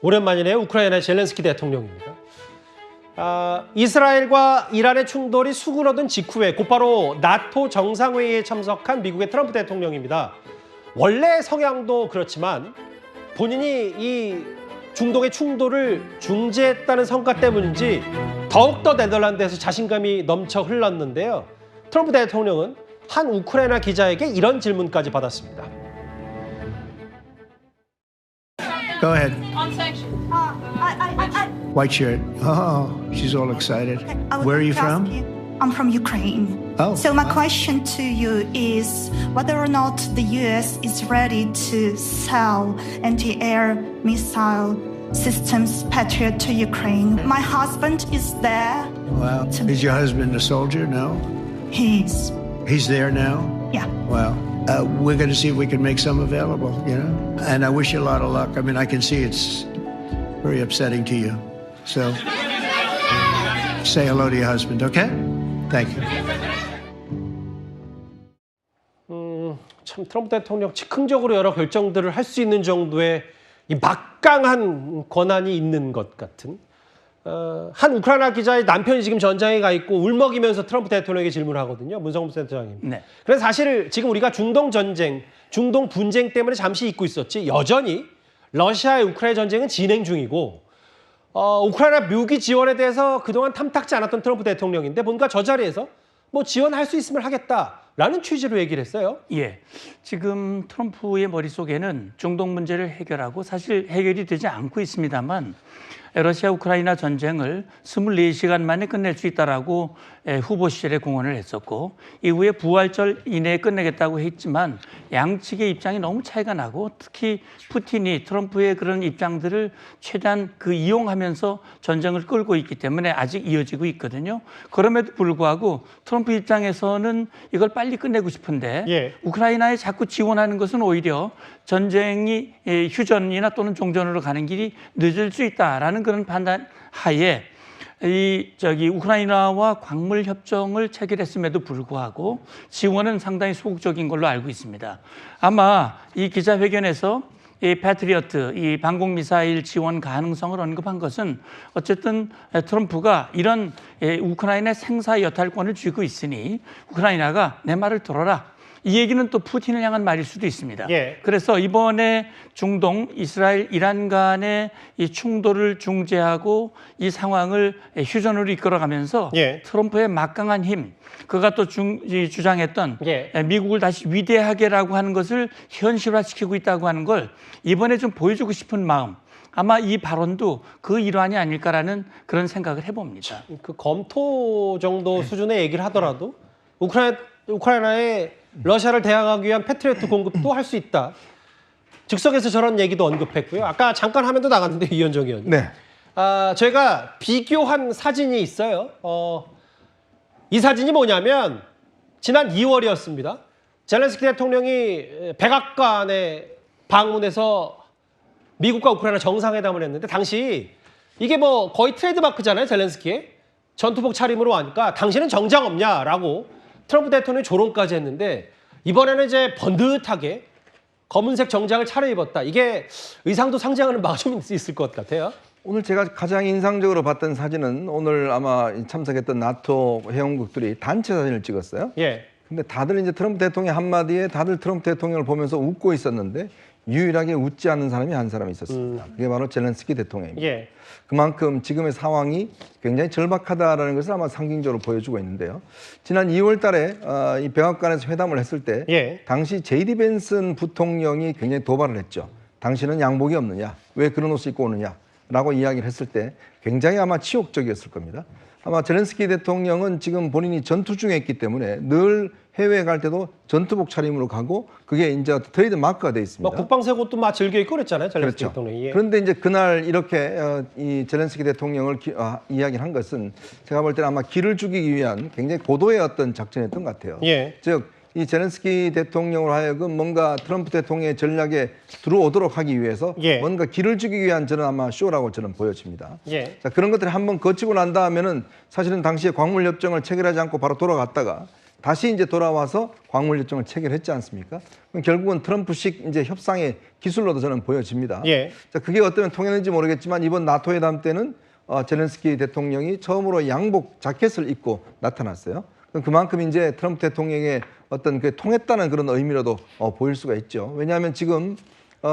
오랜만이네요. 우크라이나 젤렌스키 대통령입니다. 이스라엘과 이란의 충돌이 수그러든 직후에 곧바로 나토 정상회의에 참석한 미국의 트럼프 대통령입니다. 원래 성향도 그렇지만 본인이 이 중동의 충돌을 중재했다는 성과 때문인지 더욱더 네덜란드에서 자신감이 넘쳐 흘렀는데요. 트럼프 대통령은 한 우크라이나 기자에게 이런 질문까지 받았습니다. Go ahead. On sanction. White shirt. Oh, she's all excited. Where are you from? I'm from Ukraine. Oh. So my question to you is whether or not the US is ready to sell anti-air missile systems Patriot to Ukraine. My husband is there. Wow. Is your husband a soldier? No? He's He's there now? yeah. Well, we're going to see if we can make some available, you know? And I wish you a lot of luck. I mean, I can see it's very upsetting to you. So say hello to your husband, okay? Thank you. 참 트럼프 대통령 즉흥적으로 여러 결정들을 할 수 있는 정도의 이 막강한 권한이 있는 것 같은 한 우크라이나 기자의 남편이 지금 전장에 가 있고 울먹이면서 트럼프 대통령에게 질문을 하거든요. 문성무 센터장님. 네. 그래서 사실 지금 우리가 중동 전쟁, 중동 분쟁 때문에 잠시 잊고 있었지 여전히 러시아의 우크라이나 전쟁은 진행 중이고 우크라이나 묘기 지원에 대해서 그동안 탐탁지 않았던 트럼프 대통령인데 뭔가 저 자리에서 뭐 지원할 수 있으면 하겠다라는 취지로 얘기를 했어요. 예. 지금 트럼프의 머릿속에는 중동 문제를 해결하고 사실 해결이 되지 않고 있습니다만 러시아 우크라이나 전쟁을 24시간 만에 끝낼 수 있다라고 후보 시절에 공언을 했었고 이후에 부활절 이내에 끝내겠다고 했지만 양측의 입장이 너무 차이가 나고 특히 푸틴이 트럼프의 그런 입장들을 최대한 이용하면서 전쟁을 끌고 있기 때문에 아직 이어지고 있거든요. 그럼에도 불구하고 트럼프 입장에서는 이걸 빨리 끝내고 싶은데 예. 우크라이나에 자꾸 지원하는 것은 오히려 전쟁이 휴전이나 또는 종전으로 가는 길이 늦을 수 있다라는 그런 판단 하에 우크라이나와 광물 협정을 체결했음에도 불구하고 지원은 상당히 소극적인 걸로 알고 있습니다. 아마 이 기자회견에서 이 패트리어트, 이 방공 미사일 지원 가능성을 언급한 것은 어쨌든 트럼프가 이런 우크라이나 생사 여탈권을 쥐고 있으니 우크라이나가 내 말을 들어라. 이 얘기는 또 푸틴을 향한 말일 수도 있습니다. 예. 그래서 이번에 중동, 이스라엘, 이란 간의 이 충돌을 중재하고 이 상황을 휴전으로 이끌어가면서 예. 트럼프의 막강한 힘, 그가 또 주장했던 예. 미국을 다시 위대하게라고 하는 것을 현실화시키고 있다고 하는 걸 이번에 좀 보여주고 싶은 마음, 아마 이 발언도 그 일환이 아닐까라는 그런 생각을 해봅니다. 그 검토 정도 수준의 얘기를 하더라도 우크라이나에 러시아를 대항하기 위한 패트리어트 공급도 할 수 있다. 즉석에서 저런 얘기도 언급했고요. 아까 잠깐 화면도 나갔는데 이현정 의원님. 네. 제가 비교한 사진이 있어요. 이 사진이 뭐냐면 지난 2월이었습니다. 젤렌스키 대통령이 백악관에 방문해서 미국과 우크라이나 정상회담을 했는데 당시 이게 뭐 거의 트레이드마크잖아요. 젤렌스키의 전투복 차림으로 하니까 당신은 정장 없냐라고 트럼프 대통령이 조롱까지 했는데 이번에는 이제 번듯하게 검은색 정장을 차려입었다. 이게 의상도 상징하는 바가 좀 있을 것 같아요. 오늘 제가 가장 인상적으로 봤던 사진은 오늘 아마 참석했던 나토 회원국들이 단체 사진을 찍었어요. 예. 근데 다들 이제 트럼프 대통령 한마디에 다들 트럼프 대통령을 보면서 웃고 있었는데 유일하게 웃지 않는 사람이 한 사람이 있었습니다. 그게 바로 젤렌스키 대통령입니다. 예. 그만큼 지금의 상황이 굉장히 절박하다라는 것을 아마 상징적으로 보여주고 있는데요. 지난 2월 달에 이 백악관에서 회담을 했을 때 예. 당시 제이디 벤슨 부통령이 굉장히 도발을 했죠. 당신은 양복이 없느냐? 왜 그런 옷을 입고 오느냐? 라고 이야기를 했을 때 굉장히 아마 치욕적이었을 겁니다. 아마 젤렌스키 대통령은 지금 본인이 전투 중에 있기 때문에 늘 해외에 갈 때도 전투복 차림으로 가고 그게 이제 트레이드 마크가 돼 있습니다. 뭐 국방색 옷도 막 즐겨 입고 그랬잖아요. 젤렌스키 그렇죠. 대통령이. 예. 그런데 이제 그날 이렇게 이 젤렌스키 대통령을 이야기를 한 것은 제가 볼 때는 아마 기를 죽이기 위한 굉장히 고도의 어떤 작전이었던 것 같아요. 예. 즉 이 젤렌스키 대통령으로 하여금 뭔가 트럼프 대통령의 전략에 들어오도록 하기 위해서 예. 뭔가 기를 죽이기 위한 저는 아마 쇼라고 저는 보여집니다. 예. 자, 그런 것들이 한번 거치고 난 다음에는 사실은 당시에 광물협정을 체결하지 않고 바로 돌아갔다가 다시 이제 돌아와서 광물 요청을 체결했지 않습니까? 그럼 결국은 트럼프식 이제 협상의 기술로도 저는 보여집니다. 예. 자, 그게 어쩌면 통했는지 모르겠지만 이번 나토 회담 때는 젤렌스키 대통령이 처음으로 양복 자켓을 입고 나타났어요. 그럼 그만큼 이제 트럼프 대통령의 어떤 그 통했다는 그런 의미로도 보일 수가 있죠. 왜냐하면 지금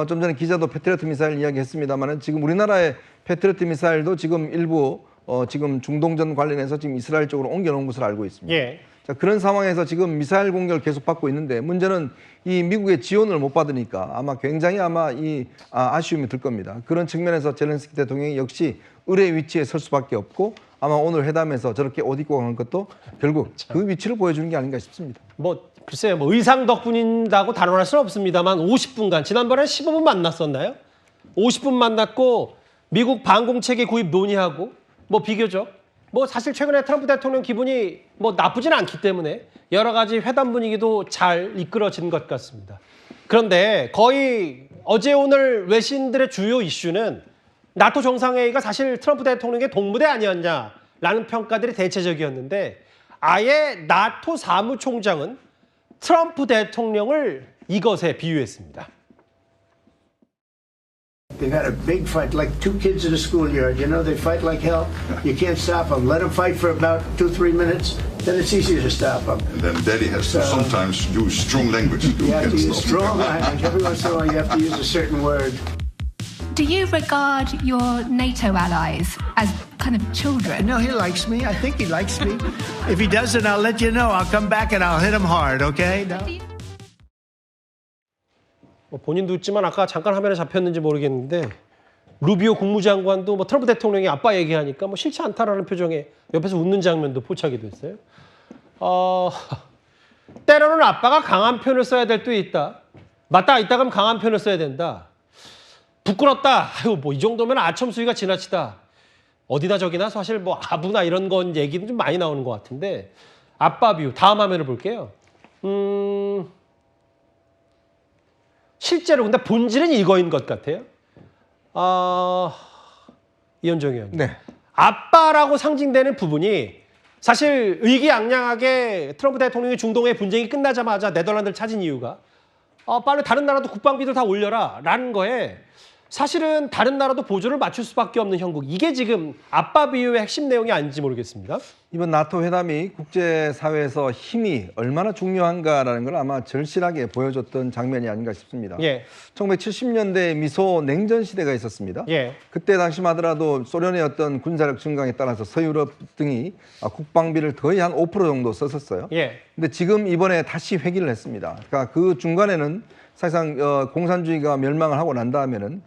좀 전에 기자도 패트리어트 미사일 이야기했습니다만은 지금 우리나라의 패트리어트 미사일도 지금 일부 지금 중동전 관련해서 지금 이스라엘 쪽으로 옮겨놓은 것으로 알고 있습니다. 예. 자, 그런 상황에서 지금 미사일 공격을 계속 받고 있는데 문제는 이 미국의 지원을 못 받으니까 아마 굉장히 아쉬움이 들 겁니다. 그런 측면에서 젤렌스키 대통령이 역시 의뢰 위치에 설 수밖에 없고 아마 오늘 회담에서 저렇게 옷 입고 간 것도 결국 그 위치를 보여주는 게 아닌가 싶습니다. 뭐 글쎄요, 뭐 의상 덕분이라고 단언할 수는 없습니다만 50분간 지난번에 15분 만났었나요? 50분 만났고 미국 방공체계 구입 논의하고 뭐 비교적 뭐 사실 최근에 트럼프 대통령 기분이 뭐 나쁘지는 않기 때문에 여러 가지 회담 분위기도 잘 이끌어진 것 같습니다. 그런데 거의 어제 오늘 외신들의 주요 이슈는 나토 정상회의가 사실 트럼프 대통령의 동무대 아니었냐라는 평가들이 대체적이었는데 아예 나토 사무총장은 트럼프 대통령을 이것에 비유했습니다. They've had a big fight, like two kids in a schoolyard. You know, they fight like hell. You can't stop them. Let them fight for about 2-3 minutes, then it's easier to stop them. And then Daddy has to sometimes use strong language to You have to get use strong language. Every once in a while, you have to use a certain word. Do you regard your NATO allies as kind of children? No, he likes me. I think he likes me. If he doesn't, I'll let you know. I'll come back and I'll hit him hard, okay? No? 뭐 본인도 있지만 아까 잠깐 화면에 잡혔는지 모르겠는데 루비오 국무장관도 뭐 트럼프 대통령이 아빠 얘기하니까 뭐 싫지 않다라는 표정에 옆에서 웃는 장면도 포착이 됐어요. 때로는 아빠가 강한 표현을 써야 될 때도 있다. 맞다, 이따 가면 강한 표현을 써야 된다. 부끄럽다. 아유, 뭐 이 정도면 아첨 수위가 지나치다. 어디나 저기나 사실 뭐 아부나 이런 건 얘기는 좀 많이 나오는 것 같은데 아빠 비유 다음 화면을 볼게요. 실제로 근데 본질은 이거인 것 같아요. 이현정 의원. 네. 아빠라고 상징되는 부분이 사실 의기양양하게 트럼프 대통령이 중동의 분쟁이 끝나자마자 네덜란드를 찾은 이유가 빨리 다른 나라도 국방비를 다 올려라 라는 거에 사실은 다른 나라도 보조를 맞출 수밖에 없는 형국. 이게 지금 아빠 비유의 핵심 내용이 아닌지 모르겠습니다. 이번 나토 회담이 국제사회에서 힘이 얼마나 중요한가라는 걸 아마 절실하게 보여줬던 장면이 아닌가 싶습니다. 예. 1970년대 미소 냉전 시대가 있었습니다. 예. 그때 당시만 하더라도 소련의 어떤 군사력 증강에 따라서 서유럽 등이 국방비를 거의 한 5% 정도 썼었어요. 예. 근데 지금 이번에 다시 회귀를 했습니다. 그러니까 그 중간에는 사실상 공산주의가 멸망을 하고 난 다음에는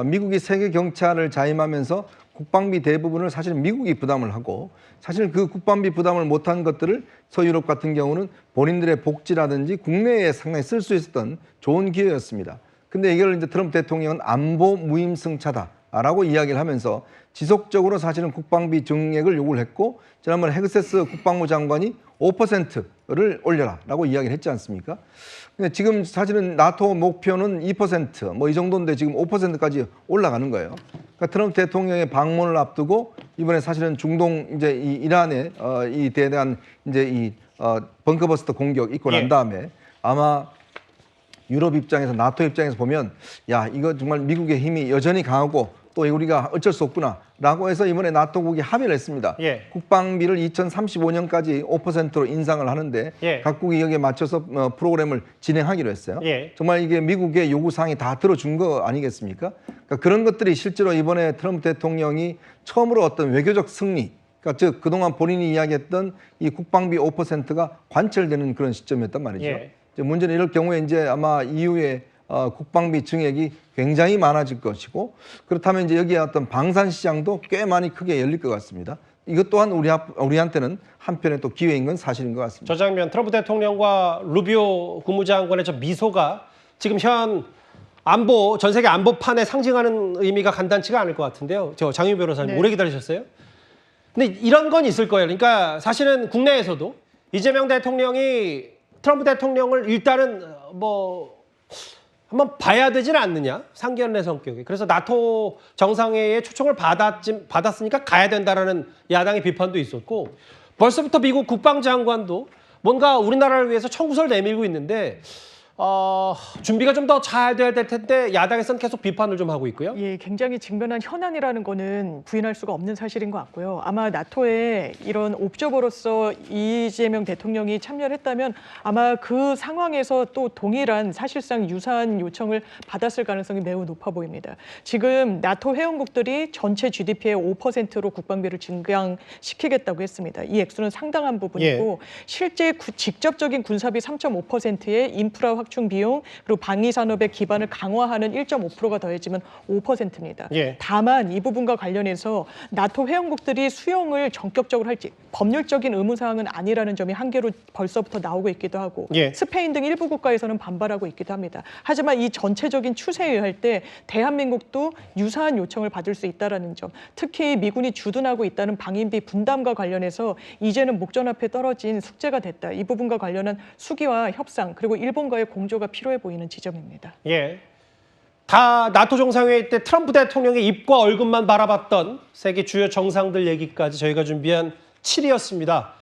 미국이 세계 경찰을 자임하면서 국방비 대부분을 사실 미국이 부담을 하고 사실 그 국방비 부담을 못한 것들을 서유럽 같은 경우는 본인들의 복지라든지 국내에 상당히 쓸 수 있었던 좋은 기회였습니다. 근데 이걸 이제 트럼프 대통령은 안보 무임승차다라고 이야기를 하면서 지속적으로 사실은 국방비 증액을 요구를 했고 지난번에 헤그세스 국방부 장관이 5%를 올려라라고 이야기를 했지 않습니까? 근데 지금 사실은 나토 목표는 2%, 뭐 이 정도인데 지금 5%까지 올라가는 거예요. 그러니까 트럼프 대통령의 방문을 앞두고 이번에 사실은 중동 이제 이 이란의 이 대대한 이제 이 벙커버스터 공격 있고 난 다음에 아마 유럽 입장에서 나토 입장에서 보면 야 이거 정말 미국의 힘이 여전히 강하고 또 우리가 어쩔 수 없구나라고 해서 이번에 나토국이 합의를 했습니다. 예. 국방비를 2035년까지 5%로 인상을 하는데 예. 각국이 여기에 맞춰서 프로그램을 진행하기로 했어요. 예. 정말 이게 미국의 요구사항이 다 들어준 거 아니겠습니까? 그러니까 그런 것들이 실제로 이번에 트럼프 대통령이 처음으로 어떤 외교적 승리, 그러니까 즉 그동안 본인이 이야기했던 이 국방비 5%가 관철되는 그런 시점이었단 말이죠. 예. 이제 문제는 이럴 경우에 이제 아마 이후에 국방비 증액이 굉장히 많아질 것이고 그렇다면 이제 여기에 어떤 방산 시장도 꽤 많이 크게 열릴 것 같습니다. 이것 또한 우리한테는 한편의 또 기회인 건 사실인 것 같습니다. 저 장면 트럼프 대통령과 루비오 국무장관의 저 미소가 지금 현 안보 전 세계 안보판에 상징하는 의미가 간단치가 않을 것 같은데요. 저 장유 변호사님 오래 기다리셨어요? 근데 이런 건 있을 거예요. 그러니까 사실은 국내에서도 이재명 대통령이 트럼프 대통령을 일단은 뭐 한번 봐야 되지는 않느냐, 상견례 성격이. 그래서 나토 정상회의에 초청을 받았으니까 가야 된다라는 야당의 비판도 있었고 벌써부터 미국 국방장관도 뭔가 우리나라를 위해서 청구서를 내밀고 있는데 준비가 좀 더 잘 돼야 될 텐데 야당에서는 계속 비판을 좀 하고 있고요. 예, 굉장히 직면한 현안이라는 거는 부인할 수가 없는 사실인 것 같고요. 아마 나토에 이런 옵저버로서 이재명 대통령이 참여를 했다면 아마 그 상황에서 또 동일한 사실상 유사한 요청을 받았을 가능성이 매우 높아 보입니다. 지금 나토 회원국들이 전체 GDP의 5%로 국방비를 증강시키겠다고 했습니다. 이 액수는 상당한 부분이고 실제 직접적인 군사비 3.5%에 인프라 확충 비용 그리고 방위 산업의 기반을 강화하는 1.5%가 더해지면 5%입니다. 다만 이 부분과 관련해서 나토 회원국들이 수용을 전격적으로 할지 법률적인 의무 사항은 아니라는 점이 한계로 벌써부터 나오고 있기도 하고 스페인 등 일부 국가에서는 반발하고 있기도 합니다. 하지만 이 전체적인 추세에 의할 때 대한민국도 유사한 요청을 받을 수 있다는 점, 특히 미군이 주둔하고 있다는 방위비 분담과 관련해서 이제는 목전 앞에 떨어진 숙제가 됐다. 이 부분과 관련한 수기와 협상 그리고 일본과의 공조가 필요해 보이는 지점입니다. 다 나토 정상회의 때 트럼프 대통령의 입과 얼굴만 바라봤던 세계 주요 정상들 얘기까지 저희가 준비한 7위였습니다.